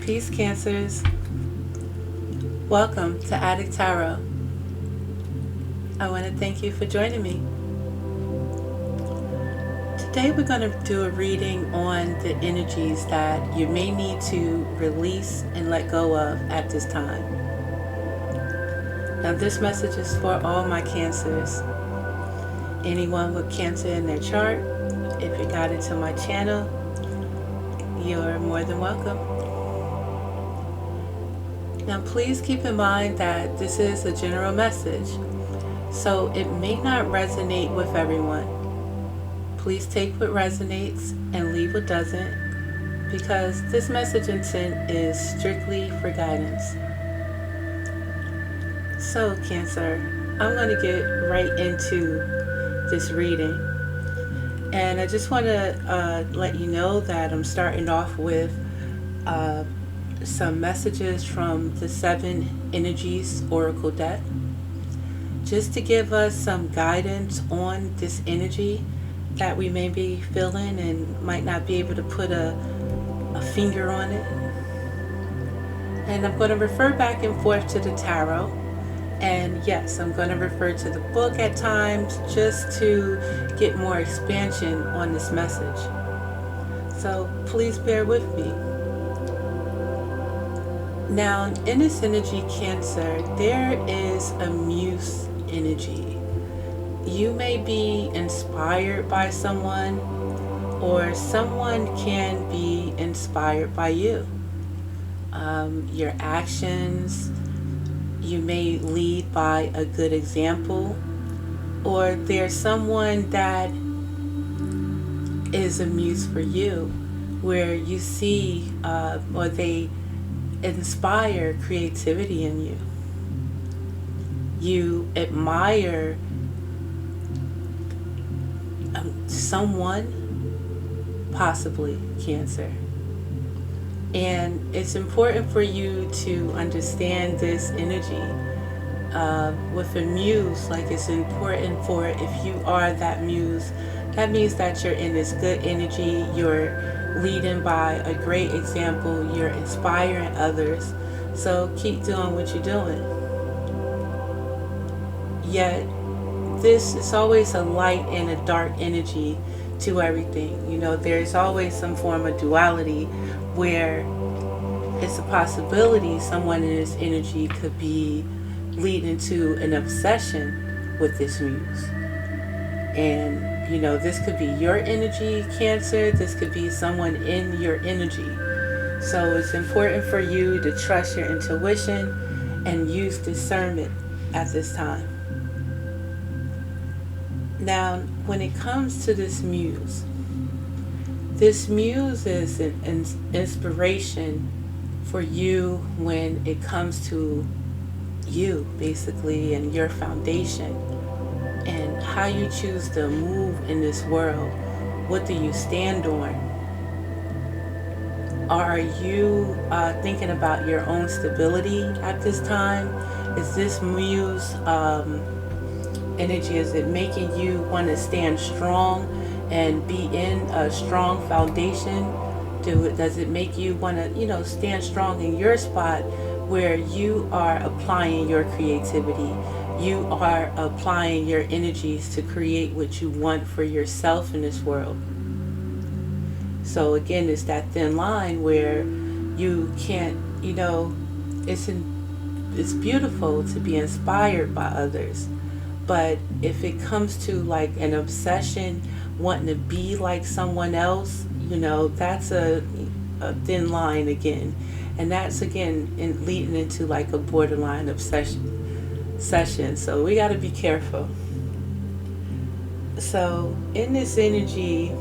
Peace, Cancers. Welcome to Adik Tarot. I want to thank you for joining me. Today we're going to do a reading on the energies that you may need to release and let go of at this time. Now this message is for all my Cancers. Anyone with Cancer in their chart, if you got into my channel, you're more than welcome. Now please keep in mind that this is a general message, so it may not resonate with everyone. Please take what resonates and leave what doesn't, because this message intent is strictly for guidance. So Cancer, I'm going to get right into this reading. And I just want to let you know that I'm starting off with some messages from the 7 Energies Oracle deck, just to give us some guidance on this energy that we may be feeling and might not be able to put a finger on it. And I'm going to refer back and forth to the tarot. And yes, I'm going to refer to the book at times just to get more expansion on this message. So please bear with me. Now, in this energy, Cancer, there is a muse energy. You may be inspired by someone, or someone can be inspired by you. Your actions, you may lead by a good example, or there's someone that is a muse for you, where you see or they inspire creativity in you. You admire someone, possibly Cancer. And it's important for you to understand this energy. With a muse, like, it's important for, if you are that muse, that means that you're in this good energy, you're leading by a great example, you're inspiring others. So keep doing what you're doing. Yet, this is always a light and a dark energy to everything. You know, there's always some form of duality where it's a possibility someone in this energy could be leading to an obsession with this muse. And, you know, this could be your energy, Cancer. This could be someone in your energy. So it's important for you to trust your intuition and use discernment at this time. Now, when it comes to this muse is an inspiration for you when it comes to you, basically, and your foundation and how you choose to move in this world. What do you stand on? Are you thinking about your own stability at this time? Is this muse energy, is it making you want to stand strong and be in a strong foundation? Does it make you want to, stand strong in your spot where you are applying your creativity? You are applying your energies to create what you want for yourself in this world. So again, it's that thin line where you can't, it's beautiful to be inspired by others. But if it comes to like an obsession, wanting to be like someone else, that's a thin line again. And that's again leading into like a borderline obsession session. So we got to be careful. So in this energy,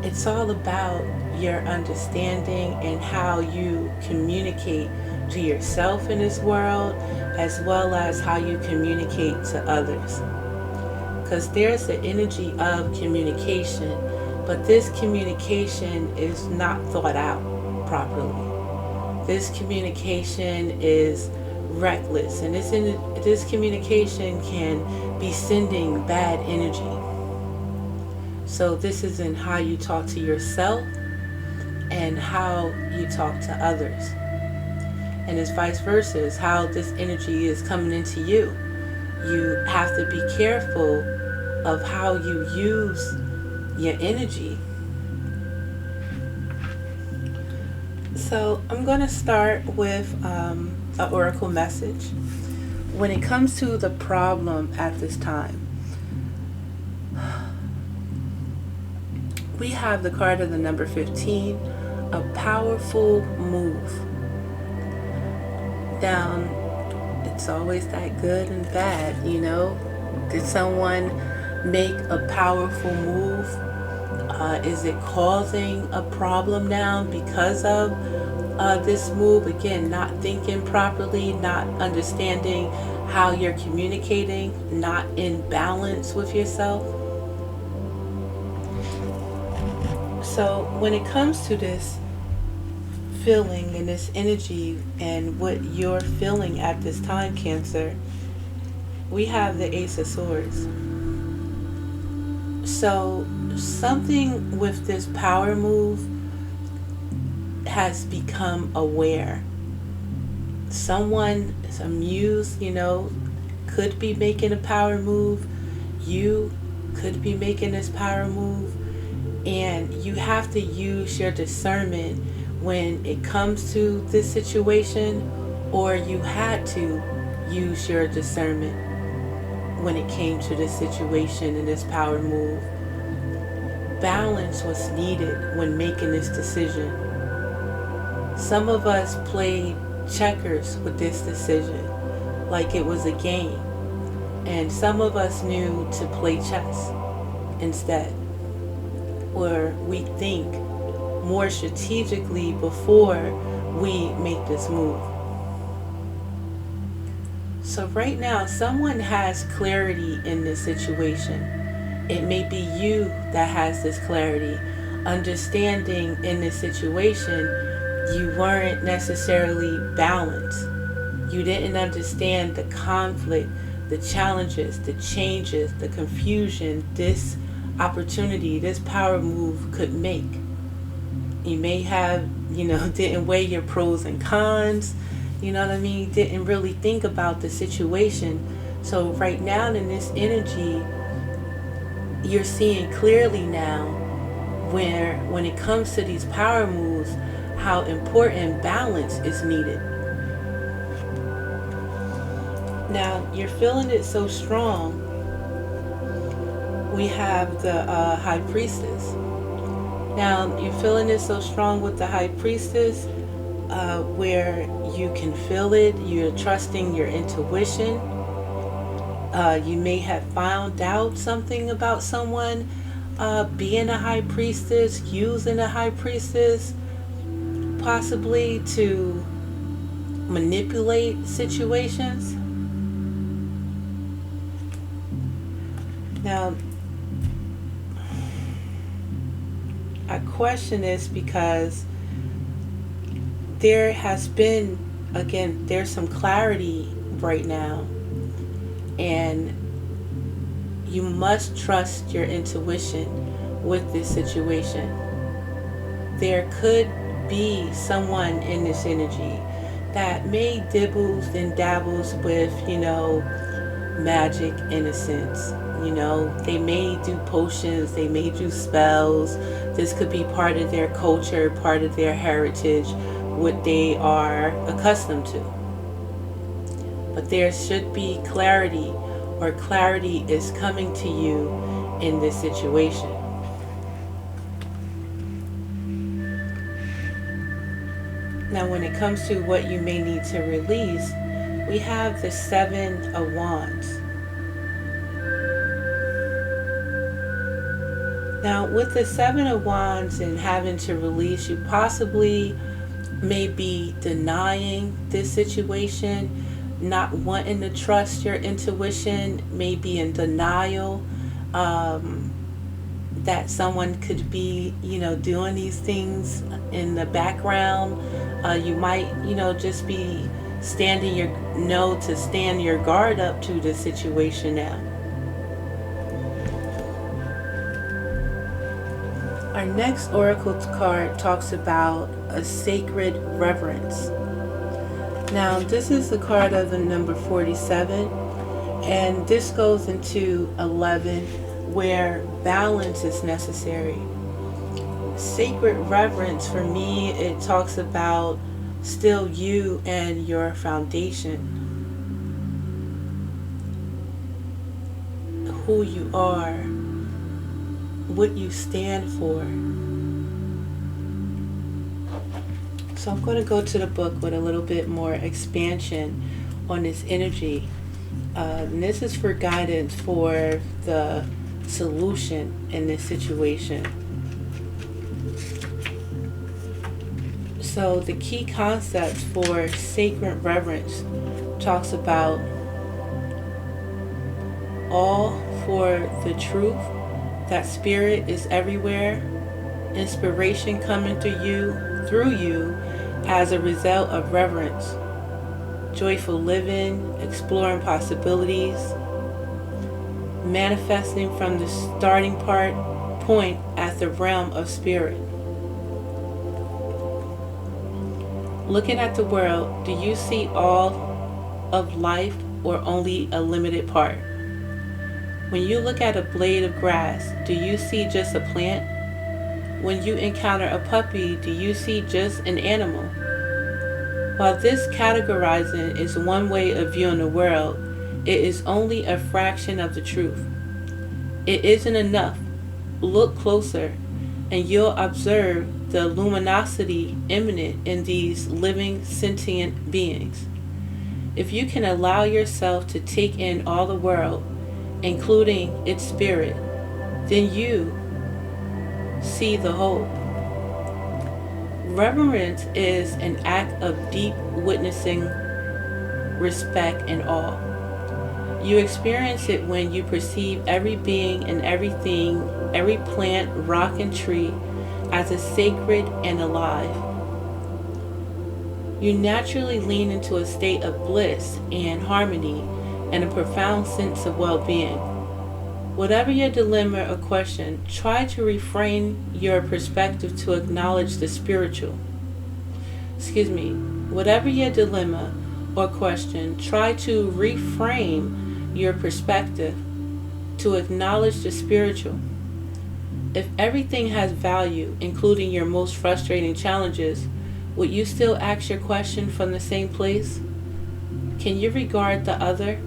it's all about your understanding and how you communicate to yourself in this world, as well as how you communicate to others. Because there's the energy of communication, but this communication is not thought out properly. This communication is reckless, and this communication can be sending bad energy. So this is in how you talk to yourself and how you talk to others. And it's vice versa, is how this energy is coming into you. You have to be careful of how you use your energy. So I'm going to start with an oracle message. When it comes to the problem at this time, we have the card of the number 15, a powerful move. Now, it's always that good and bad, you know. Did someone make a powerful move? Is it causing a problem now because of this move? Again, not thinking properly, not understanding how you're communicating, not in balance with yourself. So when it comes to this feeling and this energy and what you're feeling at this time, Cancer, we have the Ace of Swords. So something with this power move has become aware. Someone is amused, you know, could be making a power move. You could be making this power move. And you have to use your discernment when it comes to this situation, or you had to use your discernment when it came to this situation and this power move. Balance was needed when making this decision. Some of us played checkers with this decision like it was a game, and some of us knew to play chess instead, where we think more strategically before we make this move. So right now, someone has clarity in this situation. It may be you that has this clarity, understanding in this situation you weren't necessarily balanced. You didn't understand the conflict, the challenges, the changes, the confusion this opportunity, this power move could make. You may have, didn't weigh your pros and cons, didn't really think about the situation. So right now in this energy, you're seeing clearly now when it comes to these power moves, how important balance is needed. Now, you're feeling it so strong. We have the High Priestess. Now, you're feeling it so strong with the High Priestess, where you can feel it. You're trusting your intuition. You may have found out something about someone being a High Priestess, using a High Priestess, possibly to manipulate situations. Now, I question this because there has been, again, there's some clarity right now, and you must trust your intuition with this situation. There could be someone in this energy that may dibbles and dabbles with, magic in a sense. They may do potions, they may do spells. This could be part of their culture, part of their heritage, what they are accustomed to. But there should be clarity, or clarity is coming to you in this situation. Now, when it comes to what you may need to release, we have the Seven of Wands. Now, with the Seven of Wands and having to release, you possibly may be denying this situation, not wanting to trust your intuition, maybe in denial that someone could be, doing these things in the background. You might, just be stand your guard up to the situation now. Our next oracle card talks about a sacred reverence. Now, this is the card of the number 47, and this goes into 11, where balance is necessary. Sacred reverence, for me, it talks about still you and your foundation, who you are, what you stand for. So I'm going to go to the book with a little bit more expansion on this energy. And this is for guidance for the solution in this situation. So the key concepts for sacred reverence talks about all for the truth, that spirit is everywhere, inspiration coming through you as a result of reverence, joyful living, exploring possibilities, manifesting from the starting point at the realm of spirit. Looking at the world, do you see all of life or only a limited part? When you look at a blade of grass, do you see just a plant? When you encounter a puppy, do you see just an animal? While this categorizing is one way of viewing the world, it is only a fraction of the truth. It isn't enough. Look closer, and you'll observe the luminosity immanent in these living sentient beings. If you can allow yourself to take in all the world, including its spirit, then you see the whole. Reverence is an act of deep witnessing, respect, and awe. You experience it when you perceive every being and everything, every plant, rock, and tree as a sacred and alive. You naturally lean into a state of bliss and harmony and a profound sense of well-being. Whatever your dilemma or question, try to reframe your perspective to acknowledge the spiritual. Whatever your dilemma or question, try to reframe your perspective to acknowledge the spiritual. If everything has value, including your most frustrating challenges, would you still ask your question from the same place? Can you regard the other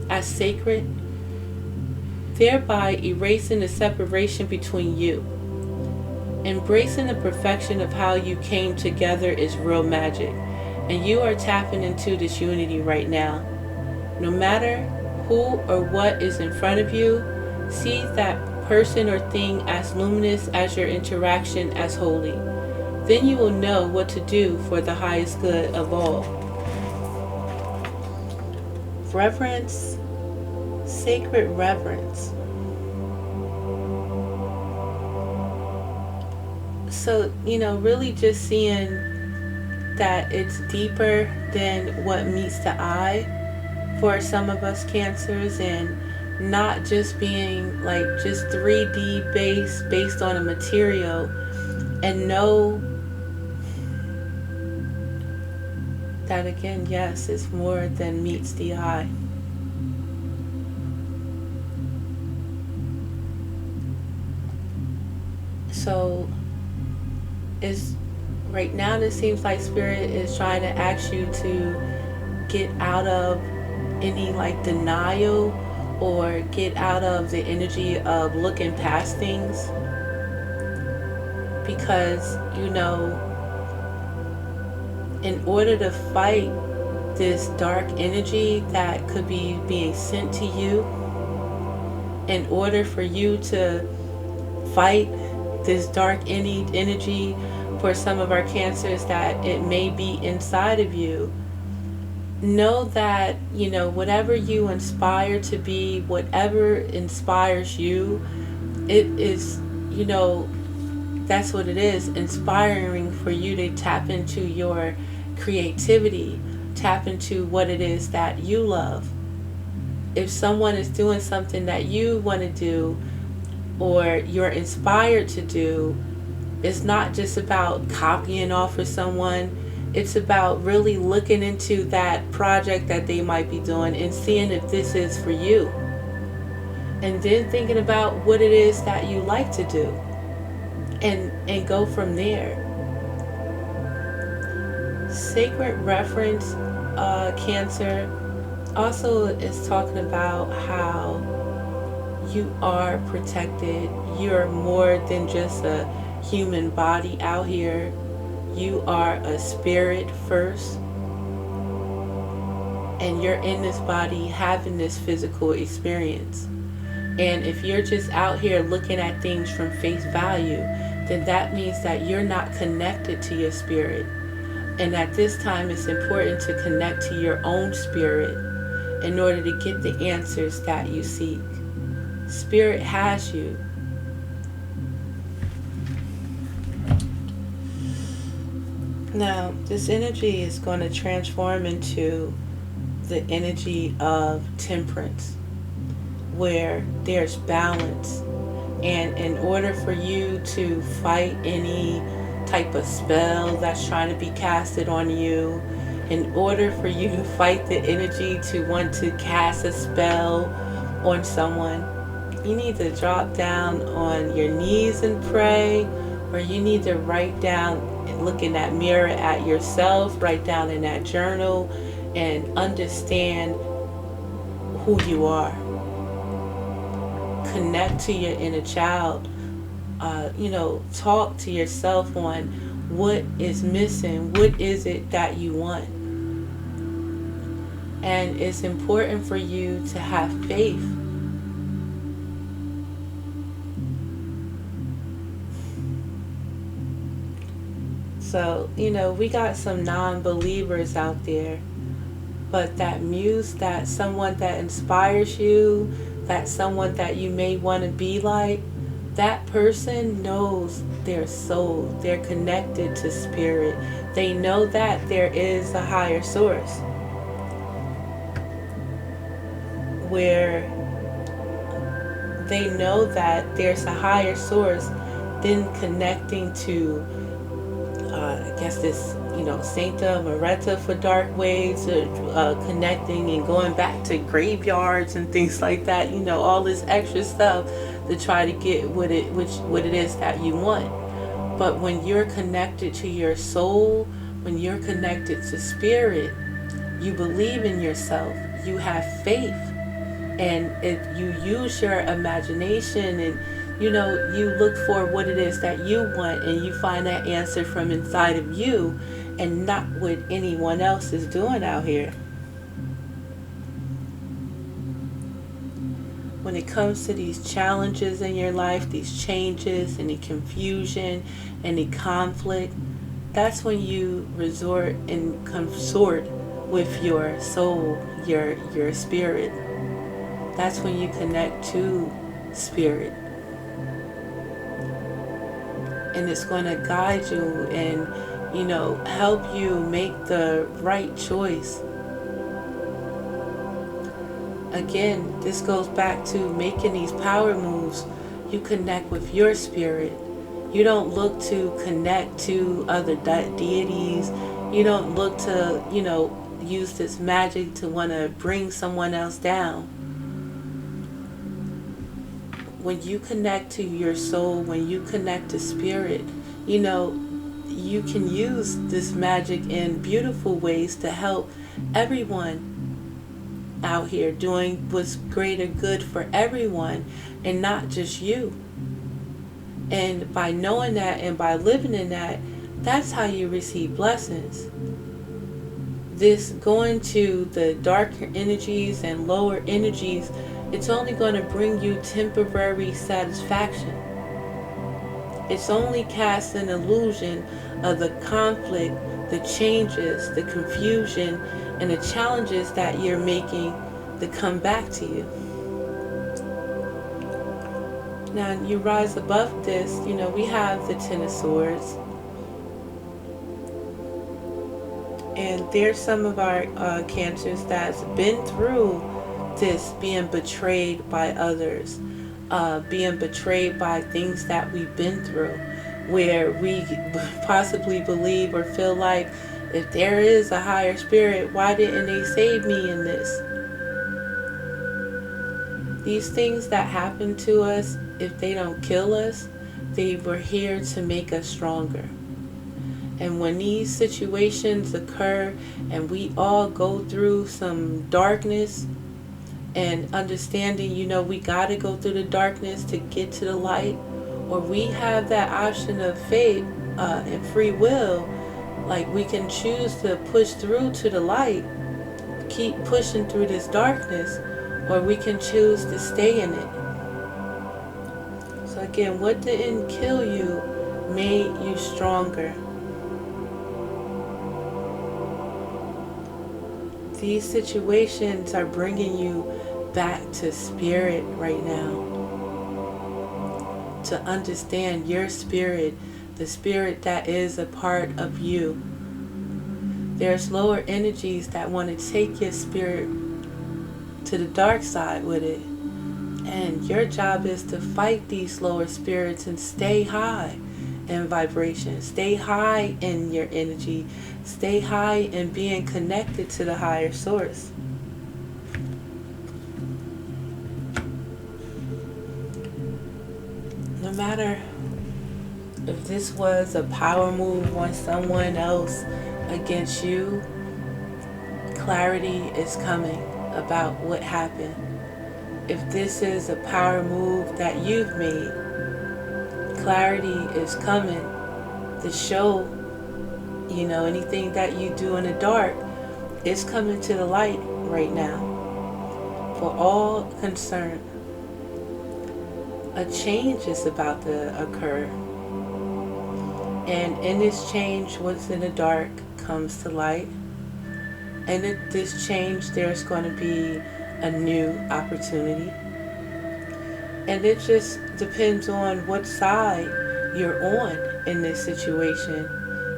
as sacred, thereby erasing the separation between you? Embracing the perfection of how you came together is real magic, and you are tapping into this unity right now. No matter who or what is in front of you, see that person or thing as luminous as your interaction as holy. Then you will know what to do for the highest good of all. Reverence, sacred reverence. So, really just seeing that it's deeper than what meets the eye for some of us Cancers, and not just being like just 3D based on a material, and know that again, yes, it's more than meets the eye. So right now it seems like Spirit is trying to ask you to get out of any like denial, or get out of the energy of looking past things, because in order to fight this dark energy that could be being sent to you, in order for you to fight this dark energy for some of our Cancers that it may be inside of you, know that whatever you inspire to be, whatever inspires you, it is that's what it is, inspiring for you to tap into your creativity, tap into what it is that you love. If someone is doing something that you want to do, or you're inspired to do is not just about copying off of someone. It's about really looking into that project that they might be doing and seeing if this is for you. And then thinking about what it is that you like to do, and go from there. Sacred reference, Cancer, also is talking about how you are protected. You're more than just a human body out here. You are a spirit first, and you're in this body having this physical experience. And if you're just out here looking at things from face value, then that means that you're not connected to your spirit. And at this time, it's important to connect to your own spirit in order to get the answers that you seek. Spirit has you. Now, this energy is going to transform into the energy of temperance, where there's balance. And in order for you to fight any type of spell that's trying to be casted on you, in order for you to fight the energy to want to cast a spell on someone, you need to drop down on your knees and pray, or you need to write down and look in that mirror at yourself, write down in that journal, and understand who you are. Connect to your inner child. Talk to yourself on what is missing, what is it that you want. And it's important for you to have faith. So, we got some non-believers out there, but that muse, that someone that inspires you, that someone that you may want to be like, that person knows their soul. They're connected to spirit. They know that there is a higher source, where they know that there's a higher source than connecting to this Sancta Moretta for dark ways, or connecting and going back to graveyards and things like that, all this extra stuff to try to get what it is that you want. But when you're connected to your soul, when you're connected to spirit, you believe in yourself, you have faith, and if you use your imagination and you look for what it is that you want, and you find that answer from inside of you and not what anyone else is doing out here. When it comes to these challenges in your life, these changes and the confusion and the conflict, that's when you resort and consort with your soul, your spirit. That's when you connect to spirit. And it's going to guide you and, help you make the right choice. Again, this goes back to making these power moves. You connect with your spirit. You don't look to connect to other deities. You don't look to, use this magic to want to bring someone else down. When you connect to your soul, when you connect to spirit, you can use this magic in beautiful ways to help everyone out here, doing what's greater good for everyone and not just you. And by knowing that and by living in that, that's how you receive blessings. This going to the darker energies and lower energies, it's only going to bring you temporary satisfaction. It's only cast an illusion of the conflict, the changes, the confusion, and the challenges that you're making to come back to you. Now, you rise above this, we have the Ten of Swords. And there's some of our cancers that's been through this, being betrayed by others, being betrayed by things that we've been through, where we possibly believe or feel like, if there is a higher spirit, why didn't they save me in this? These things that happen to us, if they don't kill us, they were here to make us stronger. And when these situations occur and we all go through some darkness, and understanding, we got to go through the darkness to get to the light, or we have that option of faith and free will, like we can choose to push through to the light, keep pushing through this darkness, or we can choose to stay in it. So again, what didn't kill you made you stronger. These situations are bringing you back to spirit right now, to understand your spirit, the spirit that is a part of you. There's lower energies that want to take your spirit to the dark side with it, and your job is to fight these lower spirits and stay high in vibration, stay high in your energy, stay high in being connected to the higher source. No matter if this was a power move on someone else against you, clarity is coming about what happened. If this is a power move that you've made, clarity is coming to show, anything that you do in the dark is coming to the light right now for all concerned. A change is about to occur. And in this change, what's in the dark comes to light. And in this change, there's going to be a new opportunity. And it just depends on what side you're on in this situation.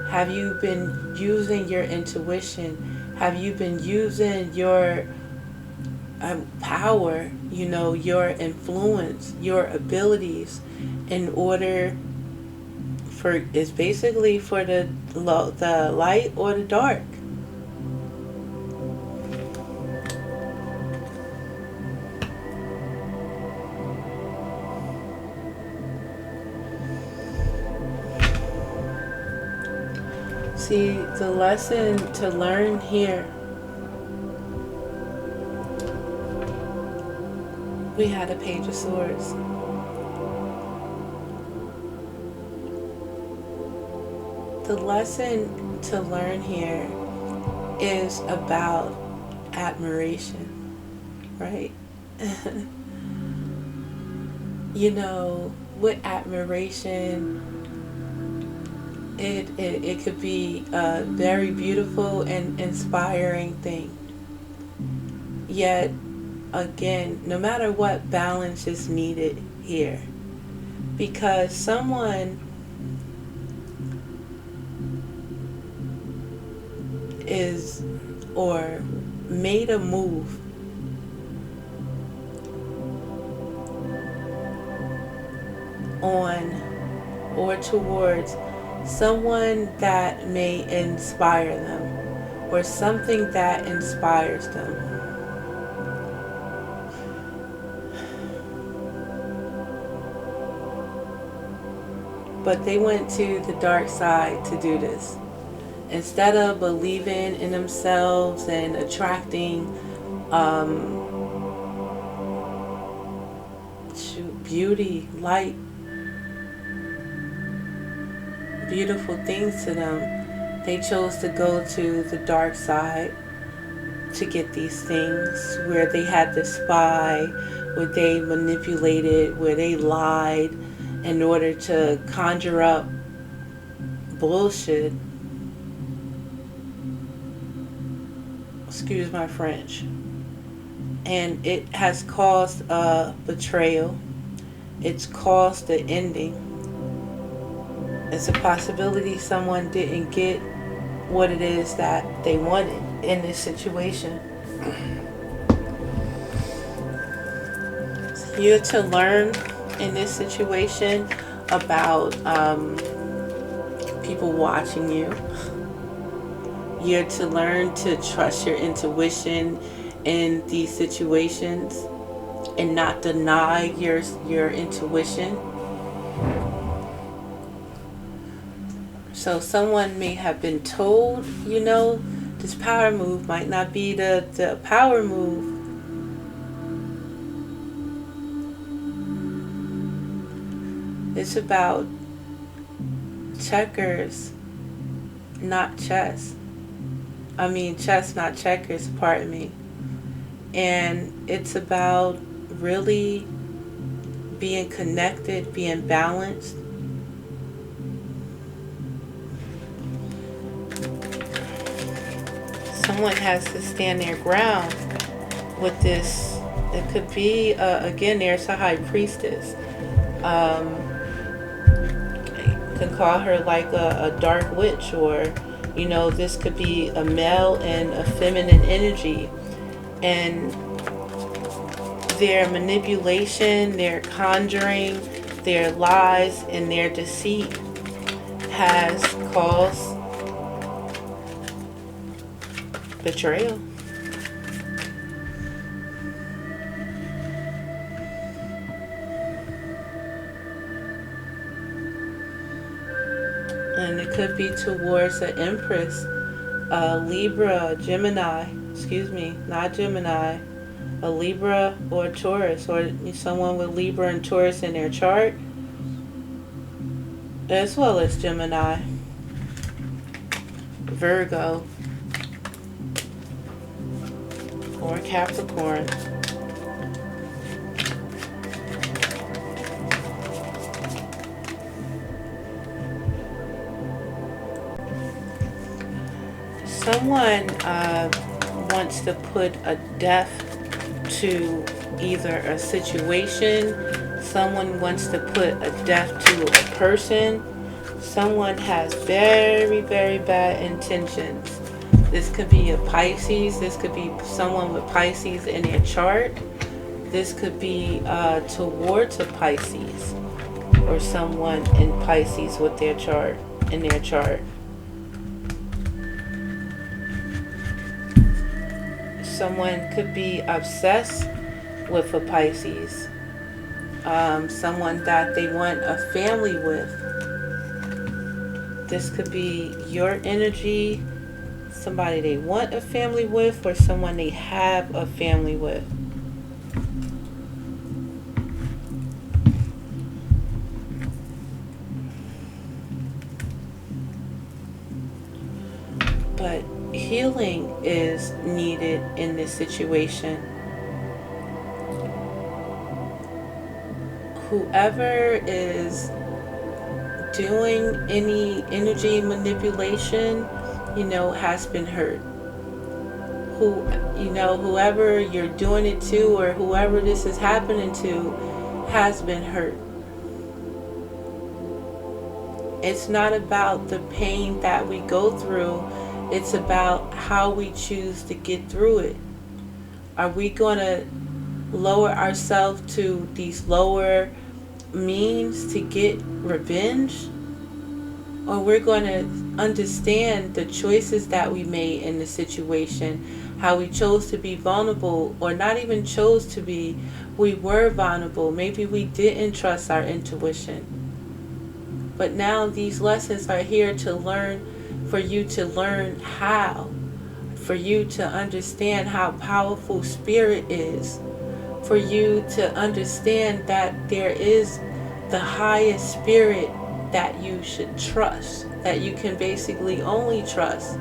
Have you been using your intuition? Have you been using your power, your influence, your abilities in order for, it's basically for the light or the dark? See, the lesson to learn here, we had a Page of Swords. The lesson to learn here is about admiration, right? With admiration, it could be a very beautiful and inspiring thing. Yet, again, no matter what, balance is needed here. Because someone is or made a move on or towards someone that may inspire them or something that inspires them. But they went to the dark side to do this. Instead of believing in themselves and attracting beauty, light, beautiful things to them, they chose to go to the dark side to get these things, where they had to spy, where they manipulated, where they lied in order to conjure up bullshit. Excuse my French. And it has caused a betrayal. It's caused the ending. It's a possibility someone didn't get what it is that they wanted in this situation. You're to learn in this situation about people watching you. You're to learn to trust your intuition in these situations and not deny your intuition. So someone may have been told, this power move might not be the power move. It's about checkers, not chess. I mean chess, not checkers, pardon me. And it's about really being connected, being balanced. Someone has to stand their ground with this. It could be, again, there's a high priestess. You can call her like a dark witch, or, this could be a male and a feminine energy. And their manipulation, their conjuring, their lies, and their deceit has caused betrayal. And it could be towards an Empress, Libra, Gemini, not Gemini, a Libra or Taurus, or someone with Libra and Taurus in their chart, as well as Gemini, Virgo, or Capricorn. Someone wants to put a death to either a situation. Someone wants to put a death to a person. Someone has very, very bad intentions. This could be a Pisces. This could be someone with Pisces in their chart. This could be towards a Pisces, or someone in Pisces with their chart, in their chart. Someone could be obsessed with a Pisces. Someone that they want a family with. This could be your energy, somebody they want a family with, or someone they have a family with. But healing is needed in this situation. Whoever is doing any energy manipulation, has been hurt. Whoever you're doing it to, or whoever this is happening to, has been hurt. It's not about the pain that we go through. It's about how we choose to get through it. Are we going to lower ourselves to these lower means to get revenge? Or we're going to understand the choices that we made in the situation, how we chose to be vulnerable, or not even chose to be, we were vulnerable. Maybe we didn't trust our intuition. But now these lessons are here to learn, for you to learn how, for you to understand how powerful spirit is, for you to understand that there is the highest spirit that you should trust, that you can basically only trust.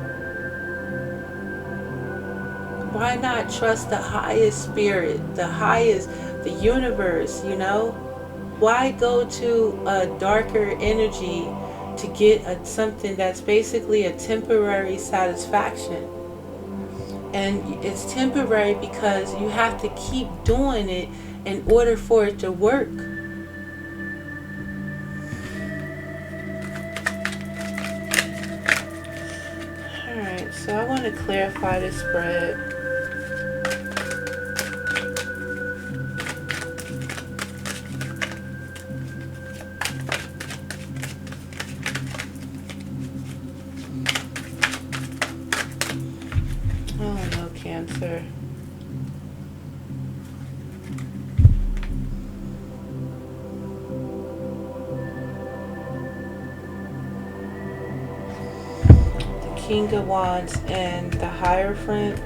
Why not trust the highest spirit, the highest, the universe, Why go to a darker energy to get something that's basically a temporary satisfaction? And it's temporary because you have to keep doing it in order for it to work. Alright, so I want to clarify this spread. Cancer. The King of Wands and the Hierophant.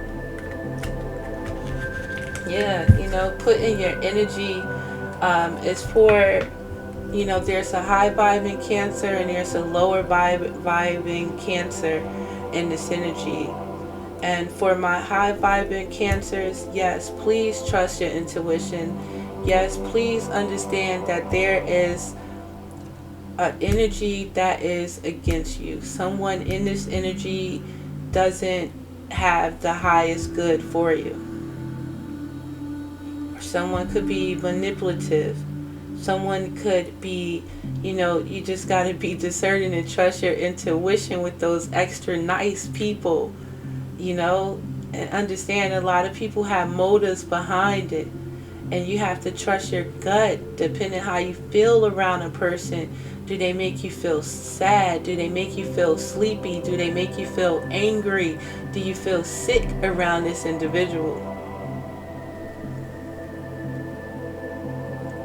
Yeah, you know, putting your energy is for, you know, there's a high vibing Cancer and there's a lower vibing Cancer in this energy. And for my high vibing Cancers, yes, please trust your intuition. Yes, please understand that there is an energy that is against you. Someone in this energy doesn't have the highest good for you. Someone could be manipulative. Someone could be, you know, you just got to be discerning and trust your intuition with those extra nice people, you know, and understand a lot of people have motives behind it. And you have to trust your gut depending how you feel around a person. Do they make you feel sad? Do they make you feel sleepy? Do they make you feel angry? Do you feel sick around this individual?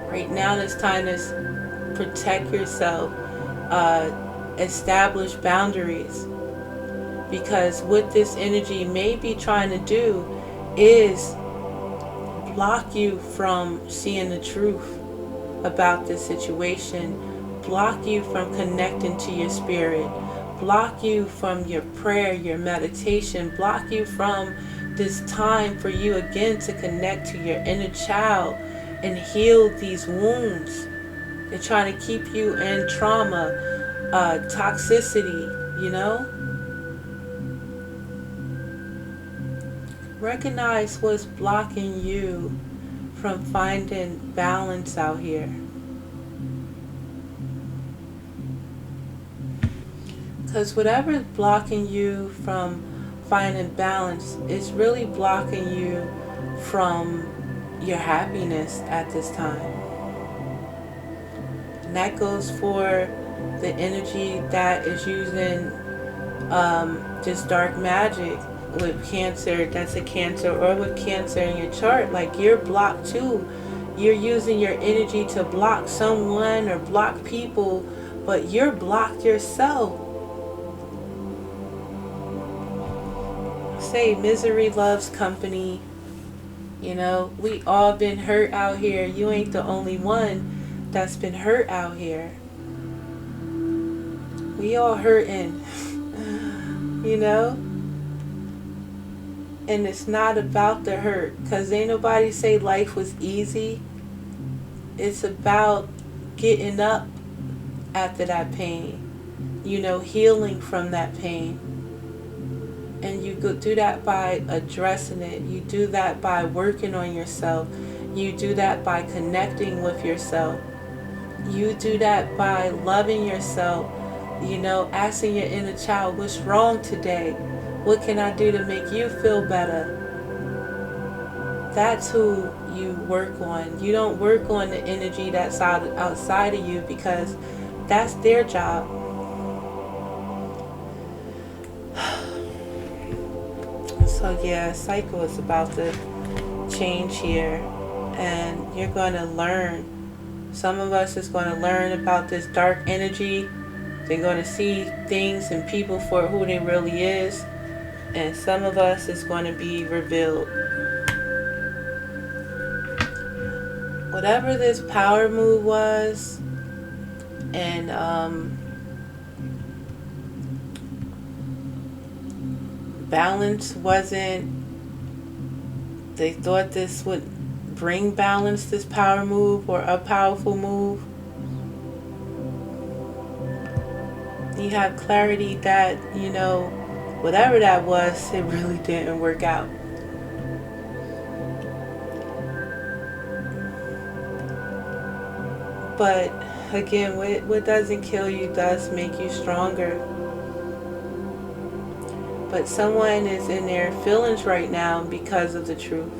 Right now, it's time to protect yourself, establish boundaries. Because what this energy may be trying to do is block you from seeing the truth about this situation, block you from connecting to your spirit, block you from your prayer, your meditation, block you from this time for you again to connect to your inner child and heal these wounds. They're trying to keep you in trauma, toxicity, you know? Recognize what's blocking you from finding balance out here. Because whatever's blocking you from finding balance is really blocking you from your happiness at this time. And that goes for the energy that is using just dark magic with Cancer, that's a Cancer, or with Cancer in your chart. Like, you're blocked too. You're using your energy to block someone or block people, but you're blocked yourself. Say misery loves company. You know, we all been hurt out here. You ain't the only one that's been hurt out here. We all hurting. You know? And it's not about the hurt, because ain't nobody say life was easy. It's about getting up after that pain, you know, healing from that pain. And you do that by addressing it. You do that by working on yourself. You do that by connecting with yourself. You do that by loving yourself, you know, asking your inner child, what's wrong today? What can I do to make you feel better? That's who you work on. You don't work on the energy that's outside of you, because that's their job. So yeah, cycle is about to change here, and you're going to learn. Some of us is going to learn about this dark energy. They're going to see things and people for who they really is. And some of us is going to be revealed. Whatever this power move was, and balance wasn't, they thought this would bring balance, this power move, or a powerful move. You have clarity that, you know, whatever that was, it really didn't work out. But again, what doesn't kill you does make you stronger. But someone is in their feelings right now because of the truth.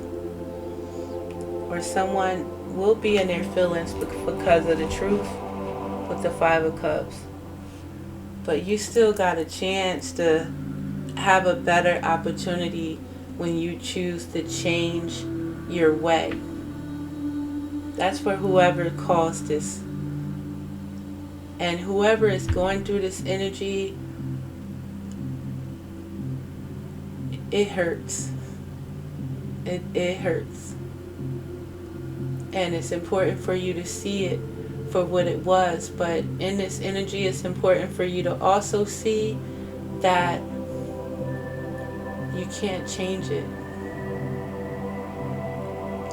Or someone will be in their feelings because of the truth with the Five of Cups. But you still got a chance to have a better opportunity when you choose to change your way. That's for whoever caused this. And whoever is going through this energy, it hurts. It hurts. And it's important for you to see it for what it was. But in this energy, it's important for you to also see that you can't change it.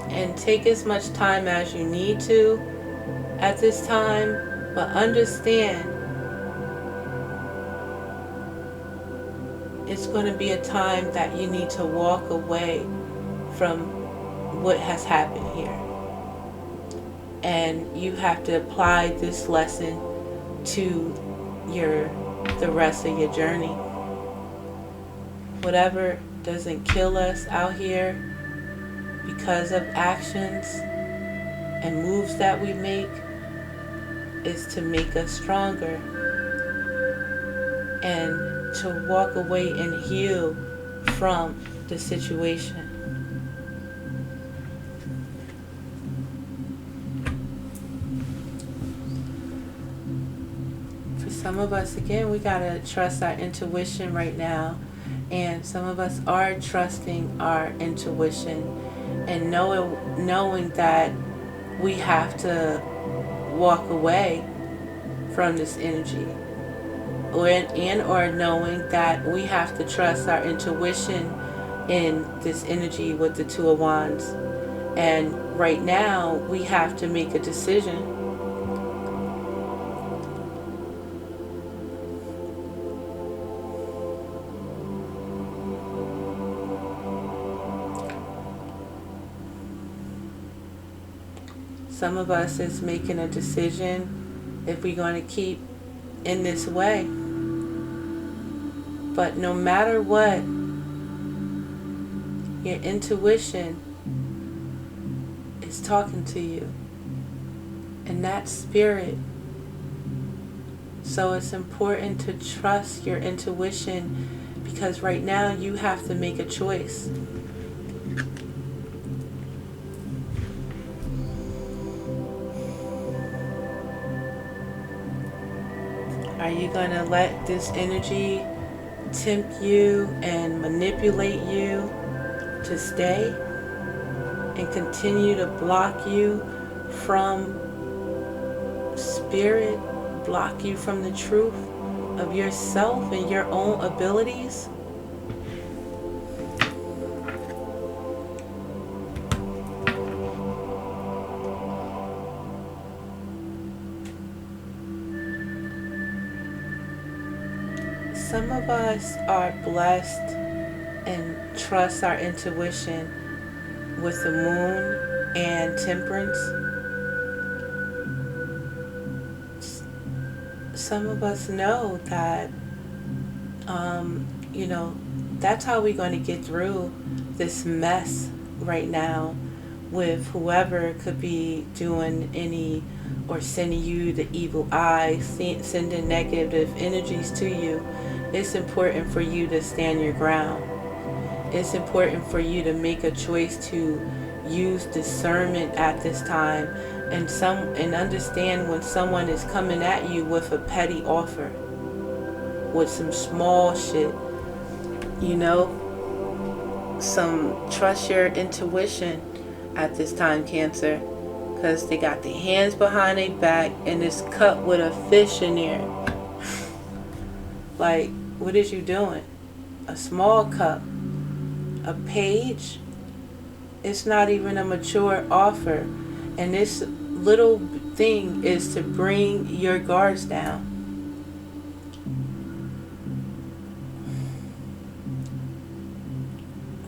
And take as much time as you need to at this time, but understand it's going to be a time that you need to walk away from what has happened here. And you have to apply this lesson to the rest of your journey. Whatever doesn't kill us out here because of actions and moves that we make is to make us stronger and to walk away and heal from the situation. For some of us, again, we gotta trust our intuition right now. And some of us are trusting our intuition and knowing that we have to walk away from this energy, or knowing that we have to trust our intuition in this energy with the Two of Wands. And right now we have to make a decision. Some of us is making a decision if we're going to keep in this way. But no matter what, your intuition is talking to you. And that's spirit. So it's important to trust your intuition, because right now you have to make a choice. Are you going to let this energy tempt you and manipulate you to stay and continue to block you from spirit, block you from the truth of yourself and your own abilities? Some of us are blessed and trust our intuition with the moon and temperance. Some of us know that, that's how we're going to get through this mess right now with whoever could be doing any or sending you the evil eye, sending negative energies to you. It's important for you to stand your ground. It's important for you to make a choice to use discernment at this time and understand when someone is coming at you with a petty offer, with some small shit, some trust your intuition at this time, Cancer, because they got their hands behind their back and this cup with a fish in there. Like, what is you doing? A small cup, a page. It's not even a mature offer, and this little thing is to bring your guards down.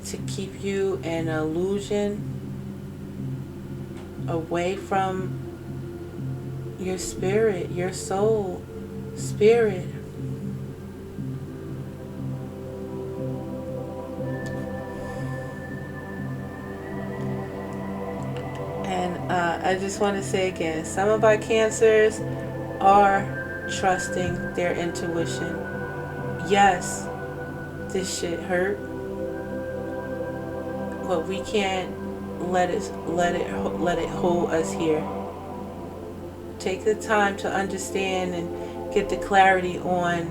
To keep you in an illusion, away from your spirit, your soul, spirit. And I just want to say again, some of our Cancers are trusting their intuition. Yes, this shit hurt. but we can't let it hold us here. Take the time to understand and get the clarity on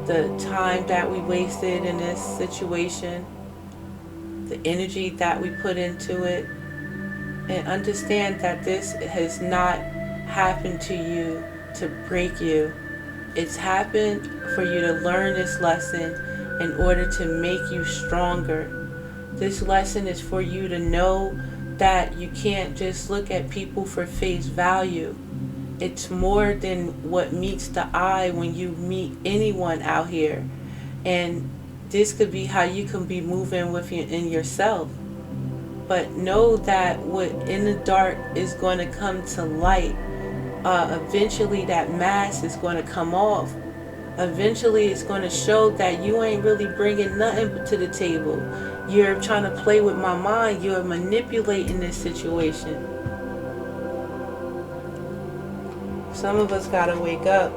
the time that we wasted in this situation, the energy that we put into it, and understand that this has not happened to you to break you. It's happened for you to learn this lesson in order to make you stronger. This lesson is for you to know that you can't just look at people for face value. It's more than what meets the eye when you meet anyone out here. And this could be how you can be moving in yourself. But know that what in the dark is going to come to light. Eventually that mask is going to come off. Eventually it's going to show that you ain't really bringing nothing to the table. You're trying to play with my mind. You're manipulating this situation. Some of us got to wake up.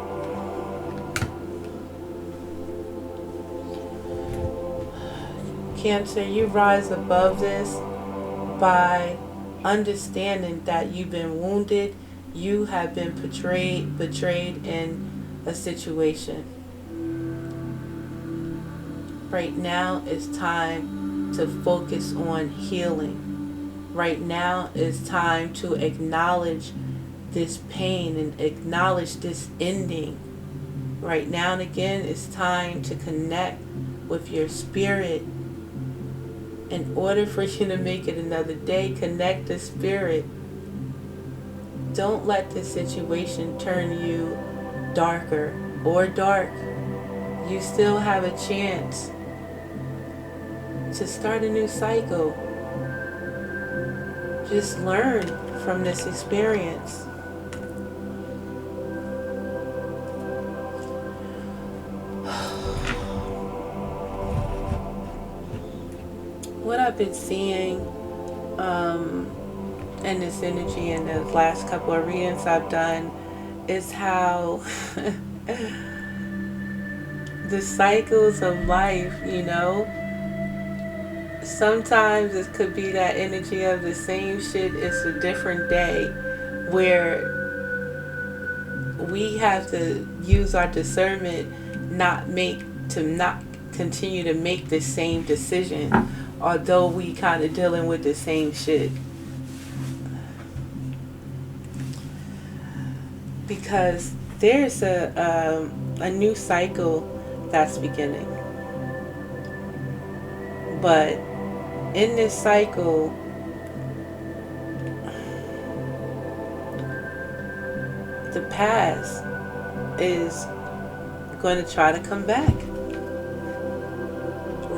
Cancer, you rise above this by understanding that you've been wounded. You have been betrayed in a situation. Right now it's time to focus on healing. Right now it's time to acknowledge this pain and acknowledge this ending. Right now and again it's time to connect with your spirit. In order for you to make it another day, connect the spirit. Don't let this situation turn you darker or dark. You still have a chance to start a new cycle. Just learn from this experience. What I've been seeing in this energy in the last couple of readings I've done is how the cycles of life, sometimes it could be that energy of the same shit, it's a different day, where we have to use our discernment not continue to make the same decision, although we kind of dealing with the same shit. Because there's a new cycle that's beginning. But in this cycle, the past is going to try to come back.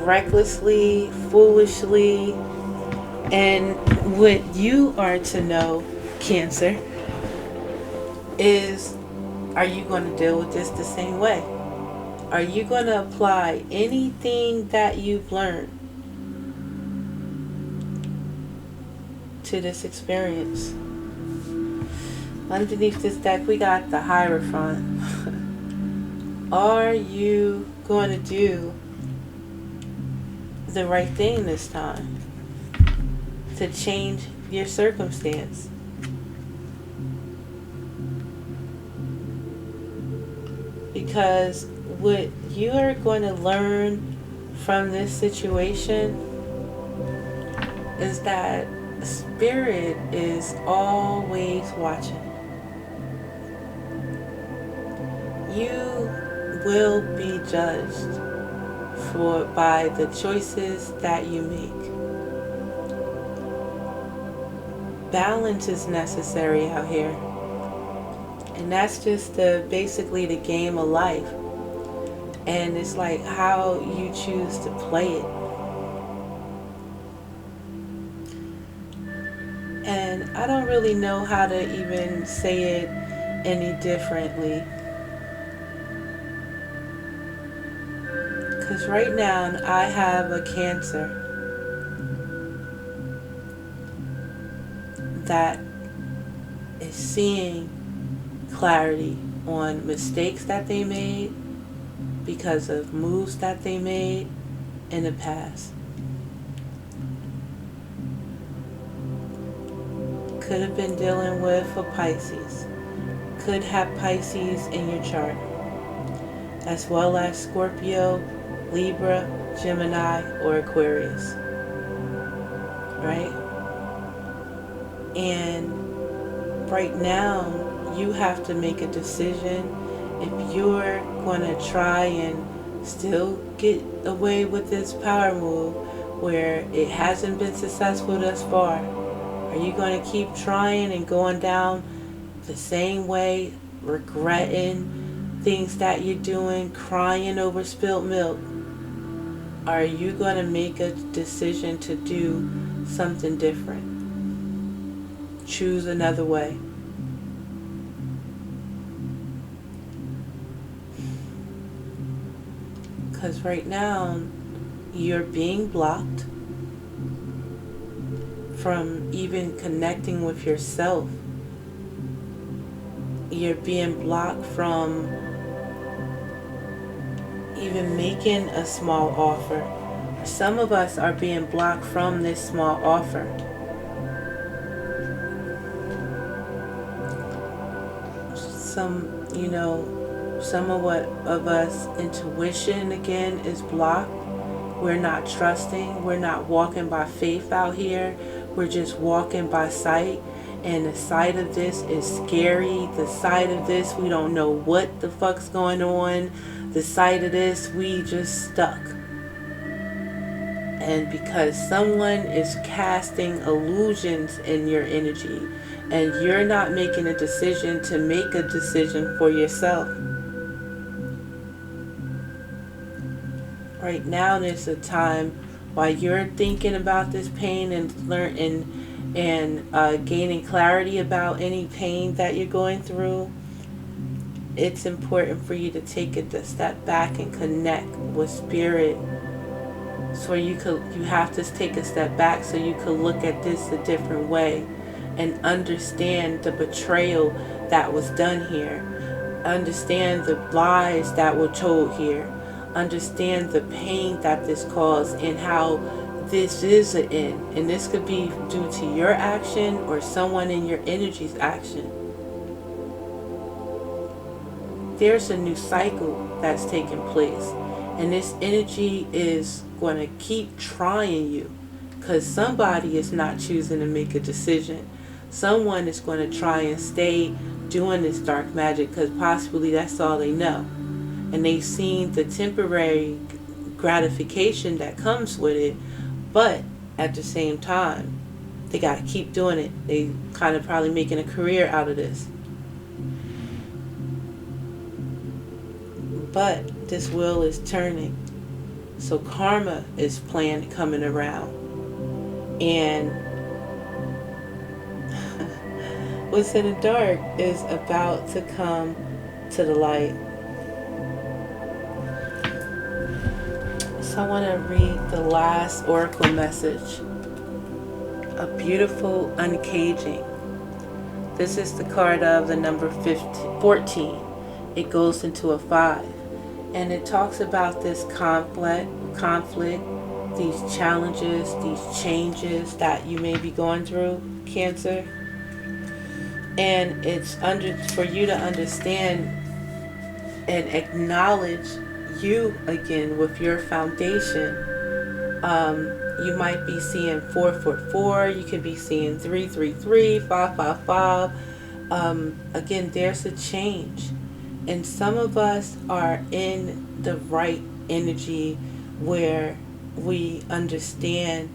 Recklessly, foolishly. And what you are to know, Cancer, is, are you going to deal with this the same way? Are you going to apply anything that you've learned to this experience? Underneath this deck, we got the Hierophant. Are you going to do the right thing this time to change your circumstance? Because what you are going to learn from this situation is that Spirit is always watching. You will be judged by the choices that you make. Balance is necessary out here. And that's just basically the game of life. And it's like how you choose to play it. And I don't really know how to even say it any differently. Because right now I have a Cancer that is seeing clarity on mistakes that they made because of moves that they made in the past. could have been dealing with a Pisces. Could have Pisces in your chart, as well as Scorpio, Libra, Gemini, or Aquarius. Right? And right now, you have to make a decision if you're going to try and still get away with this power move where it hasn't been successful thus far. Are you going to keep trying and going down the same way, regretting things that you're doing, crying over spilled milk? Are you going to make a decision to do something different? Choose another way. Because right now, you're being blocked from even connecting with yourself. You're being blocked from even making a small offer. Some of us are being blocked from this small offer. Some of us intuition again is blocked. We're not trusting. We're not walking by faith out here. We're just walking by sight. And the sight of this is scary. The sight of this, we don't know what the fuck's going on. The sight of this, we just stuck. And because someone is casting illusions in your energy, and you're not making a decision to make a decision for yourself. Right now, there's a time while you're thinking about this pain and gaining clarity about any pain that you're going through. It's important for you to take a step back and connect with spirit. So you have to take a step back so you could look at this a different way and understand the betrayal that was done here. Understand the lies that were told here. Understand the pain that this caused and how this is an end. And this could be due to your action or someone in your energy's action. There's a new cycle that's taking place. And this energy is going to keep trying you. Because somebody is not choosing to make a decision. Someone is going to try and stay doing this dark magic because possibly that's all they know. And they've seen the temporary gratification that comes with it. But at the same time, they got to keep doing it. They kind of probably making a career out of this. But this wheel is turning. So karma is coming around. And what's in the dark is about to come to the light. So I want to read the last oracle message. A beautiful uncaging. This is the card of the number 14. It goes into a 5. And it talks about this conflict, these challenges, these changes that you may be going through, Cancer. And it's for you to understand and acknowledge you again with your foundation. You might be seeing 444. You could be seeing 333, 555. Again, there's a change. And some of us are in the right energy where we understand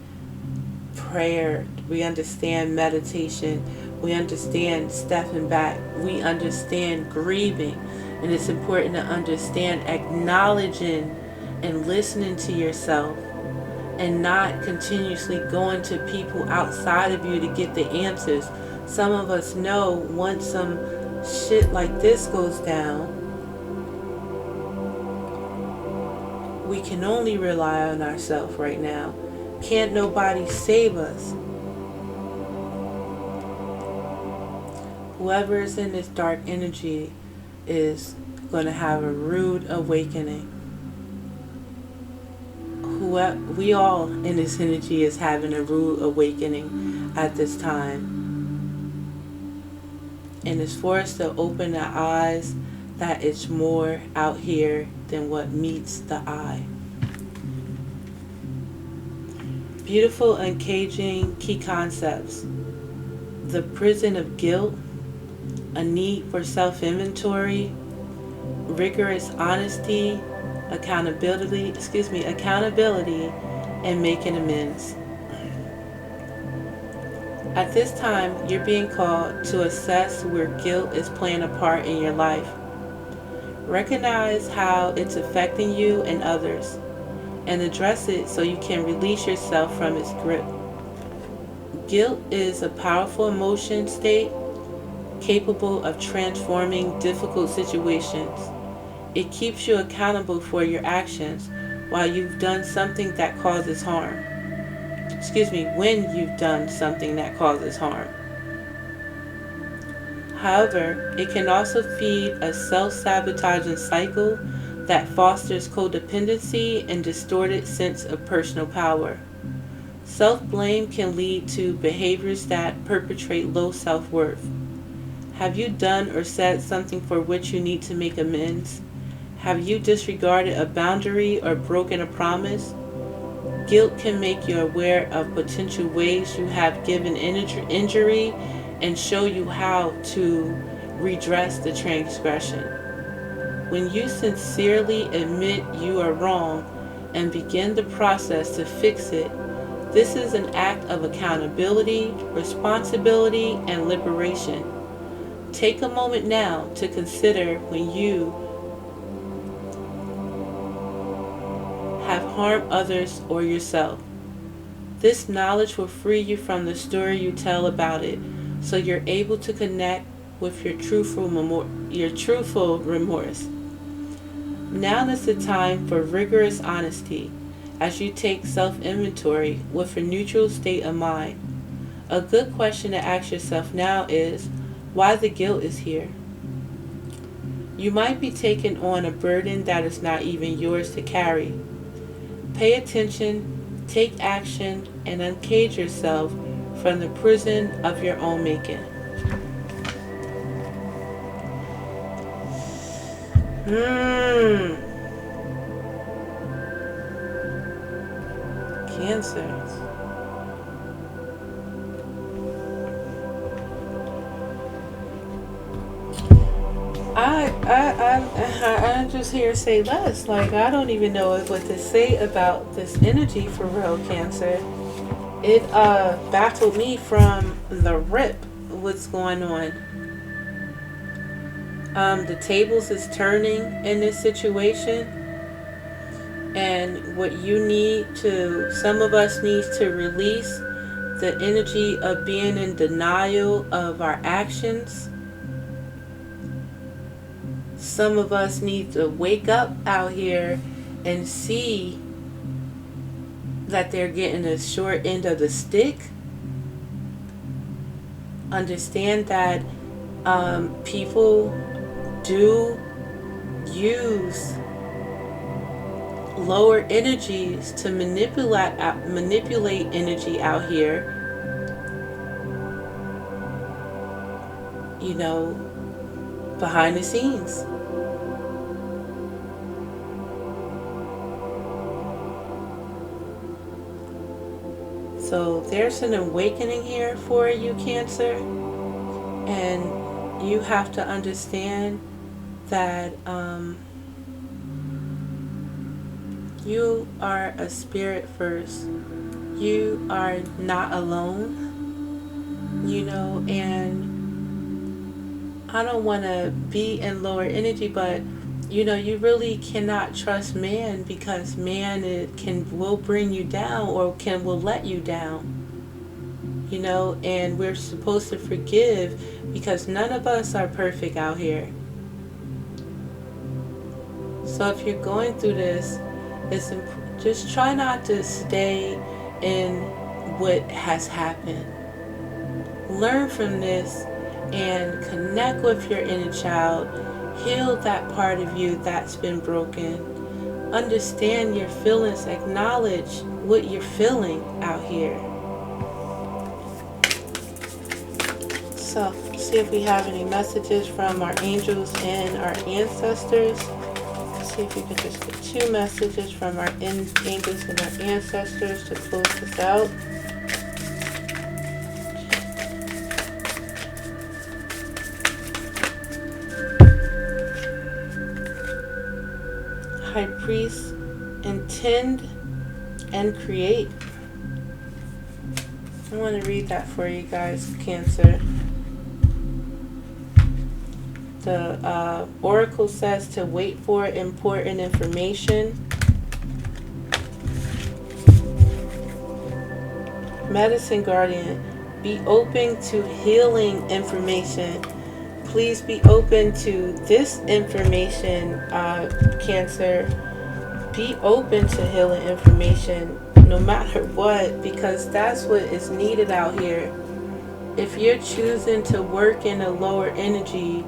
prayer, we understand meditation, we understand stepping back, we understand grieving. And it's important to understand acknowledging and listening to yourself and not continuously going to people outside of you to get the answers. Some of us know once some shit like this goes down, we can only rely on ourselves right now. Can't nobody save us. Whoever is in this dark energy is going to have a rude awakening. We all in this energy is having a rude awakening at this time. And it's for us to open our eyes that it's more out here than what meets the eye. Beautiful, uncaging key concepts. The prison of guilt, a need for self-inventory, rigorous honesty, accountability, and making amends. At this time, you're being called to assess where guilt is playing a part in your life. Recognize how it's affecting you and others, and address it so you can release yourself from its grip. Guilt is a powerful emotion state capable of transforming difficult situations. It keeps you accountable for your actions while you've done something that causes harm. When you've done something that causes harm. However, it can also feed a self-sabotaging cycle that fosters codependency and distorted sense of personal power. Self-blame can lead to behaviors that perpetrate low self-worth. Have you done or said something for which you need to make amends? Have you disregarded a boundary or broken a promise? Guilt can make you aware of potential ways you have given injury and show you how to redress the transgression. When you sincerely admit you are wrong and begin the process to fix it, this is an act of accountability, responsibility, and liberation. Take a moment now to consider when you have harmed others or yourself. This knowledge will free you from the story you tell about it, so you're able to connect with your truthful remorse. Now is the time for rigorous honesty as you take self-inventory with a neutral state of mind. A good question to ask yourself now is, why the guilt is here? You might be taking on a burden that is not even yours to carry. Pay attention, take action, and uncage yourself from the prison of your own making. Cancers. I'm just here to say less. Like, I don't even know what to say about this energy for real, Cancer. It baffled me from the rip what's going on. The tables is turning in this situation, and what you need to, some of us need to release the energy of being in denial of our actions. Some of us need to wake up out here and see that they're getting the short end of the stick. Understand that people do use lower energies to manipulate energy out here. You know, behind the scenes. So there's an awakening here for you, Cancer, and you have to understand that you are a spirit first. You are not alone, you know, and I don't want to be in lower energy, but you know, you really cannot trust man, because man will bring you down, or will let you down. You know, and we're supposed to forgive, because none of us are perfect out here. So if you're going through this, just try not to stay in what has happened. Learn from this and connect with your inner child. Heal that part of you that's been broken. Understand your feelings. Acknowledge what you're feeling out here. So, see if we have any messages from our angels and our ancestors. See if we could just get 2 messages from our angels and our ancestors to close this out. High Priest, intend and create. I want to read that for you guys, Cancer. The Oracle says to wait for important information. Medicine Guardian, be open to healing information. Please be open to this information, Cancer. Be open to healing information no matter what, because that's what is needed out here. If you're choosing to work in a lower energy,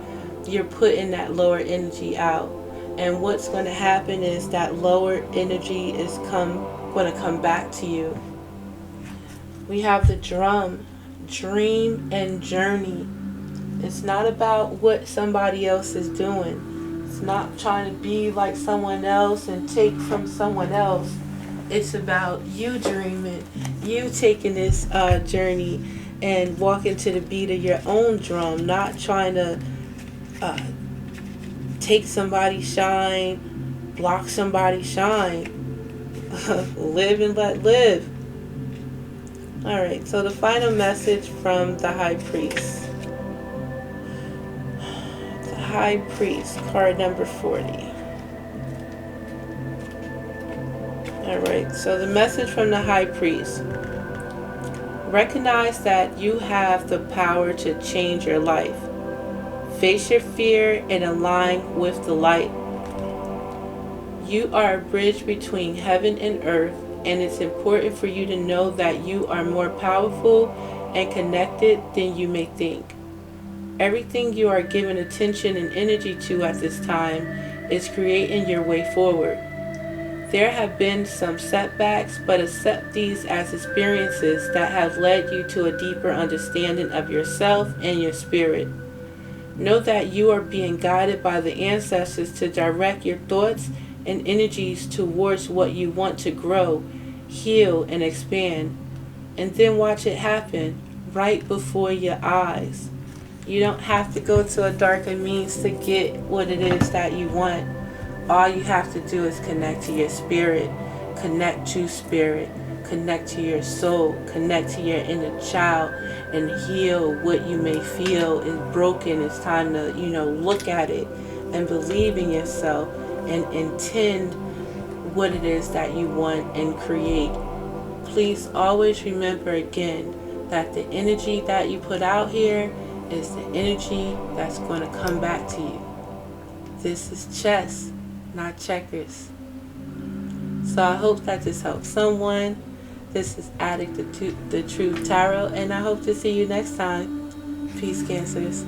you're putting that lower energy out. And what's going to happen is that lower energy is going to come back to you. We have the drum, dream and journey. It's not about what somebody else is doing. It's not trying to be like someone else and take from someone else. It's about you dreaming, you taking this journey and walking to the beat of your own drum, not trying to take somebody's shine, block somebody's shine. Live and let live. Alright, so the final message from the High Priest. The High Priest, card number 40. Alright, so the message from the High Priest. Recognize that you have the power to change your life. Face your fear and align with the light. You are a bridge between heaven and earth, and it's important for you to know that you are more powerful and connected than you may think. Everything you are giving attention and energy to at this time is creating your way forward. There have been some setbacks, but accept these as experiences that have led you to a deeper understanding of yourself and your spirit. Know that you are being guided by the ancestors to direct your thoughts and energies towards what you want to grow, heal, and expand. And then watch it happen right before your eyes. You don't have to go to a darker means to get what it is that you want. All you have to do is connect to your spirit, connect to spirit, connect to your soul, connect to your inner child, and heal what you may feel is broken. It's time to, look at it and believe in yourself and intend what it is that you want and create. Please always remember again that the energy that you put out here is the energy that's going to come back to you. This is chess, not checkers. So I hope that this helps someone. This is Adik The Truth Tarot, and I hope to see you next time. Peace, Cancers.